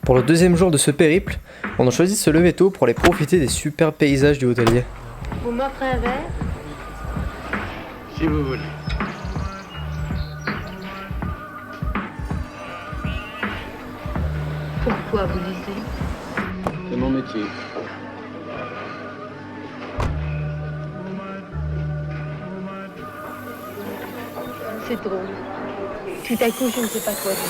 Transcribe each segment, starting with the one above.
Pour le deuxième jour de ce périple, on a choisi de se lever tôt pour aller profiter des superbes paysages du Hautelier. Vous m'offrez un verre? Si vous voulez. Pourquoi vous lisez? C'est mon métier. C'est drôle. Tout à coup, je ne sais pas quoi dire.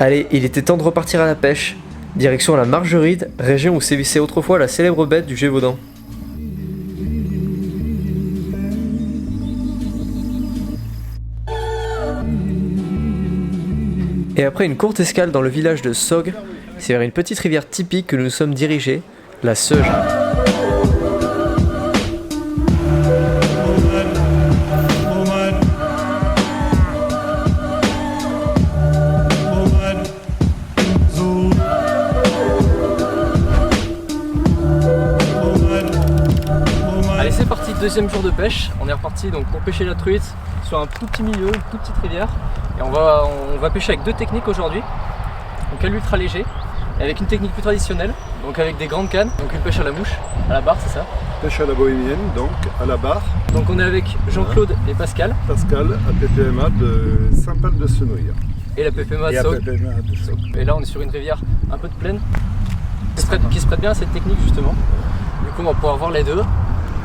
Allez, il était temps de repartir à la pêche. Direction la Margeride, région où sévissait autrefois la célèbre bête du Gévaudan. Et après une courte escale dans le village de Sogre, c'est vers une petite rivière typique que nous nous sommes dirigés, la Seuge. Allez, c'est parti, deuxième jour de pêche. On est reparti donc pour pêcher la truite sur un tout petit milieu, une toute petite rivière. Et on va pêcher avec deux techniques aujourd'hui. Donc à l'ultra léger et avec une technique plus traditionnelle, donc avec des grandes cannes, donc une pêche à la mouche, à la barre, c'est ça? Pêche à la bohémienne, donc à la barre. Donc on est avec Jean-Claude et Pascal. Pascal à PPMA de Saint-Paul de Senouille. Et la PPMA de Et à Sogre. PPMA de Sogre. Et là on est sur une rivière un peu de plaine qui se prête bien à cette technique justement. Du coup on va pouvoir voir les deux.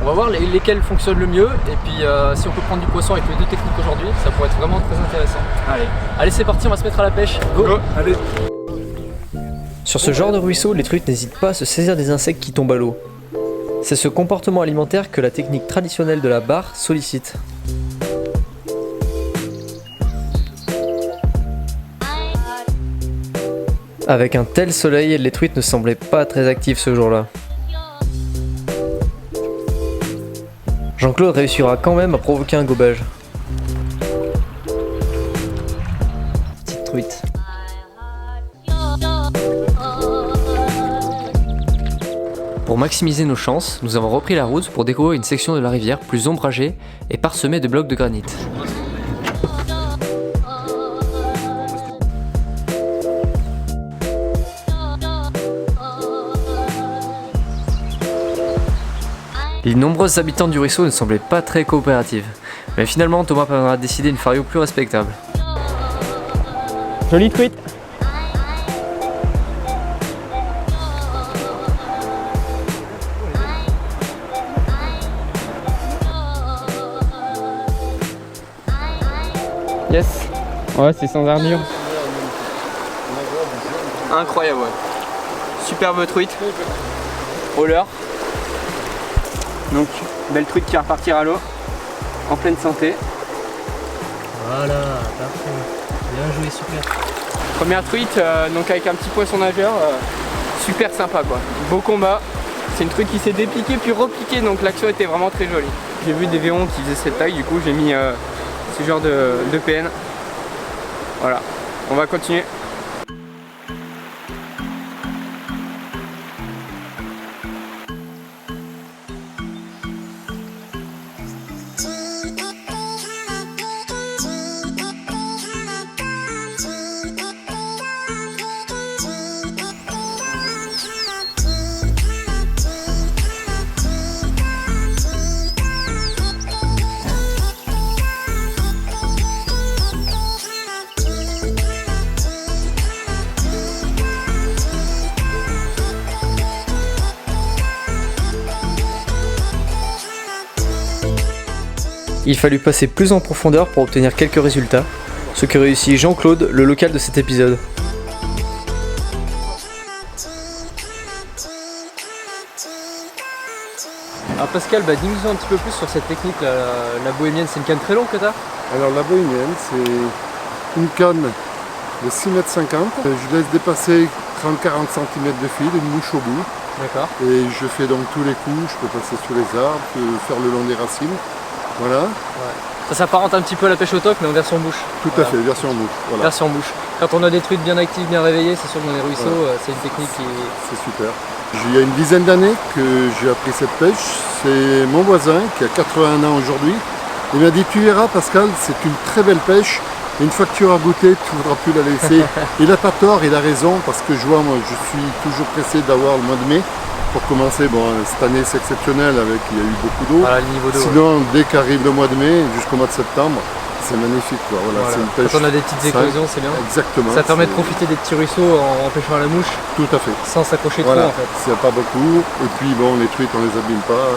On va voir lesquels fonctionnent le mieux et puis si on peut prendre du poisson avec les deux techniques aujourd'hui, ça pourrait être vraiment très intéressant. Allez c'est parti, on va se mettre à la pêche. Go. Allez. Sur ce genre de ruisseau, les truites n'hésitent pas à se saisir des insectes qui tombent à l'eau. C'est ce comportement alimentaire que la technique traditionnelle de la barre sollicite. Avec un tel soleil, les truites ne semblaient pas très actives ce jour-là. Jean-Claude réussira quand même à provoquer un gobage. Petite truite. Pour maximiser nos chances, nous avons repris la route pour découvrir une section de la rivière plus ombragée et parsemée de blocs de granit. Les nombreux habitants du ruisseau ne semblaient pas très coopératifs, mais finalement Thomas parviendra à décider une fario plus respectable. Jolie truite. Yes. Ouais, c'est sans armure. Incroyable, ouais. Superbe truite. Au leurre. Donc, belle truite qui va repartir à l'eau. En pleine santé. Voilà, parfait. Bien joué, super. Première truite, donc avec un petit poisson nageur. Super sympa, quoi. Beau combat. C'est une truite qui s'est dépiquée puis repiquée, donc l'action était vraiment très jolie. J'ai vu des verrons qui faisaient cette taille, du coup j'ai mis ce genre de PN. Voilà, on va continuer. Il fallut passer plus en profondeur pour obtenir quelques résultats, ce que réussit Jean-Claude, le local de cet épisode. Alors Pascal, dis-nous un petit peu plus sur cette technique, la bohémienne. C'est une canne très longue que tu as? Alors la bohémienne, c'est une canne de 6,50 m. Je laisse dépasser 30-40 cm de fil, une mouche au bout. D'accord. Et je fais donc tous les coups, je peux passer sur les arbres, faire le long des racines. Voilà. Ouais. Ça s'apparente un petit peu à la pêche au toc mais en version bouche. Tout à fait, version mouche. Voilà. Version bouche. Quand on a des truites bien actives, bien réveillées, c'est sûr que dans les ruisseaux, c'est une technique qui... C'est super. Il y a une dizaine d'années que j'ai appris cette pêche. C'est mon voisin qui a 81 ans aujourd'hui. Il m'a dit, tu verras Pascal, c'est une très belle pêche. Une fois que tu auras goûté, tu ne voudras plus la laisser. Il n'a pas tort, il a raison, parce que je vois, moi, je suis toujours pressé d'avoir le mois de mai. Pour commencer, bon, cette année c'est exceptionnel, il y a eu beaucoup d'eau. Voilà, le niveau d'eau. Sinon, dès qu'arrive le mois de mai, jusqu'au mois de septembre, c'est magnifique. Quoi. Voilà, c'est une pêche. Quand on a des petites éclosions, c'est bien. Exactement. Ça permet de profiter des petits ruisseaux en pêchant à la mouche. Tout à fait. Sans s'accrocher Voilà. trop en fait. S'il n'y a pas beaucoup. Et puis bon, les truites, on les abîme pas.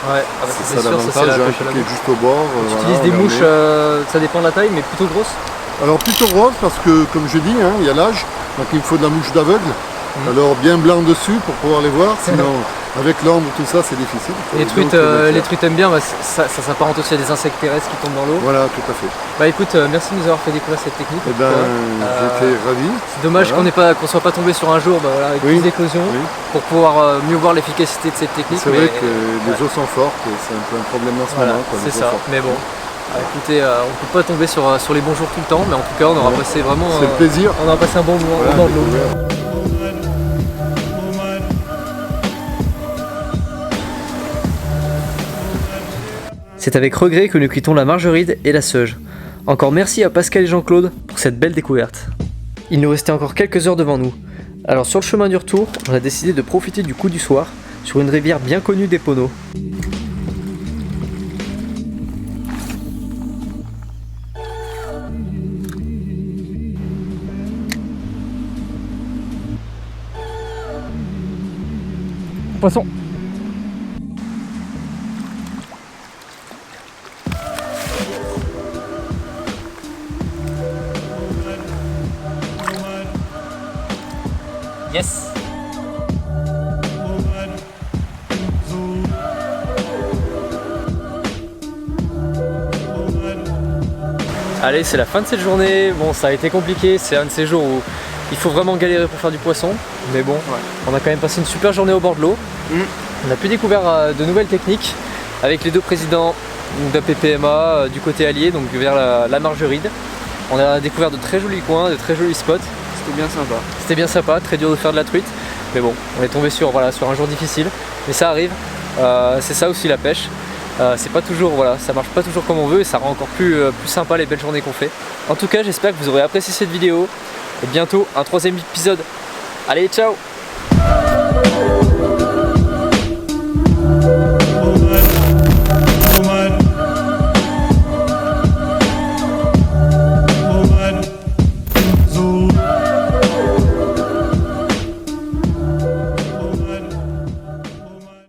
Ouais, c'est sûr, ça l'avantage, qui est juste au bord. Tu utilises des mouches, ça dépend de la taille, mais plutôt grosses. Alors plutôt grosse parce que, comme je dis, il y a l'âge, donc il me faut de la mouche d'aveugle. Alors bien blanc dessus pour pouvoir les voir, sinon avec l'ombre tout ça c'est difficile. Les truites aiment bien, ça s'apparente aussi à des insectes terrestres qui tombent dans l'eau. Voilà, tout à fait. Bah écoute, merci de nous avoir fait découvrir cette technique. Eh ben, j'étais ravi. C'est dommage qu'on soit pas tombé sur un jour avec plus d'éclosions pour pouvoir mieux voir l'efficacité de cette technique. C'est vrai que les eaux sont fortes et c'est un peu un problème en ce moment. C'est ça, mais bon. Écoutez, on ne peut pas tomber sur les bons jours tout le temps, mais en tout cas on aura passé vraiment c'est le plaisir. On aura passé un bon moment dans l'eau. C'est avec regret que nous quittons la Margeride et la Seuge. Encore merci à Pascal et Jean-Claude pour cette belle découverte. Il nous restait encore quelques heures devant nous. Alors sur le chemin du retour, on a décidé de profiter du coup du soir sur une rivière bien connue des Poneaux. Poisson. Yes. Allez, c'est la fin de cette journée. Bon, ça a été compliqué, c'est un de ces jours où il faut vraiment galérer pour faire du poisson. Mais bon, on a quand même passé une super journée au bord de l'eau. On a pu découvrir de nouvelles techniques avec les deux présidents d'APPMA du côté allié, donc vers la Margeride. On a découvert de très jolis coins, de très jolis spots. C'était bien sympa. C'était bien sympa, très dur de faire de la truite. Mais bon, on est tombé sur un jour difficile. Mais ça arrive, c'est ça aussi la pêche. C'est pas toujours, ça marche pas toujours comme on veut et ça rend encore plus sympa les belles journées qu'on fait. En tout cas, j'espère que vous aurez apprécié cette vidéo. Et bientôt un 3e épisode. Allez, ciao!